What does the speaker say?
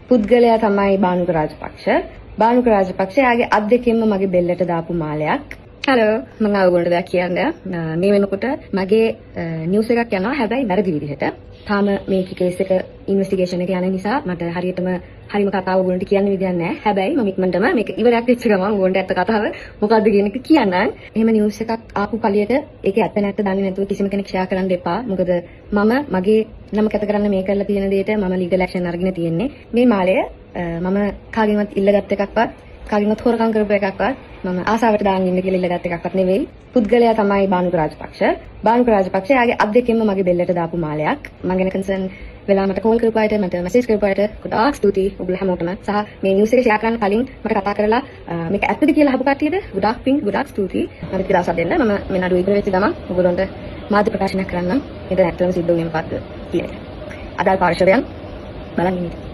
පුද්ගලයා තමයි බානුක රාජපක්ෂ. බානුක රාජපක්ෂ යාගේ අත් දෙකෙන්ම මගේ බෙල්ලට දාපු මාලයක්. හලෝ මම ඔයගොල්ලන්ට දෙයක් කියන්න. මේ වෙනකොට මගේ නිවුස් එකක් යනවා හැබැයි වැරදි විදිහට. තාම මේක කේස් එක ඉන්වෙස්ටිගේෂන් එක යන නිසා මට හරියටම හරිම කතාව ඔයගොල්ලන්ට කියන්න විදියක් නැහැ. හැබැයි මම ඉක්මනටම මේක ඉවරයක් වෙච්ච ගමන් ඔයගොල්ලන්ට ඇත්ත කතාව මොකද්ද කියන එක කියන්නම්. එහෙම නිවුස් එකක් ආපු කලියට ඒකේ ඇත්ත නැත්ත දන්නේ නැතුව කිසිම කෙනෙක් ෂෙයා කරන්න එපා. මොකද මම මගේ නම කැත කරන්න මේ කරලා තියෙන දෙයට මම ලීගල් ඇක්ෂන් අරගෙන තියෙන්නේ. මේ මාලය මම කාගෙන්වත් ඉල්ලගත් එකක්වත් කාගෙන්වත් හොරකම් කරපු එකක්වත් මම ආසාවට දාන්න ඉන්න කියලා ඉල්ලගත් එකක්වත් නෙවෙයි. පුද්ගලයා තමයි බානුක රාජපක්ෂ. බානුක රාජපක්ෂ යාගේ අත් දෙකෙන්ම මගේ බෙල්ලට දාපු මාලයක්. මම ගැන කන්සර්න් වෙලා මට කෝල් කරපු අයට මට මෙසේජ් කරපු අයට ගොඩාක් ස්තුතියි ඔයගොල්ලෝ හැමෝටම. සහ මේ නිවුස් එක ෂෙයා කරන්න කලින් මට කතා කරලා මේක ඇත්තද කියලා අහපු කට්ටියට ගොඩාක් පිං ගොඩාක් ස්තුතියි. මම දවසක් දෙන්න මම මේ නඩුව ඉවර වෙච්ච ගමන් ඔයගොල්ලන්ට මාධ්‍ය ප්‍රකාශනයක් කරන්නම්. ඒක ඇත්තටම සිද්ධ වුණේ මොකද්ද කියන එක. අදාළ පාර්ශවයන් බලන් ඉන්න.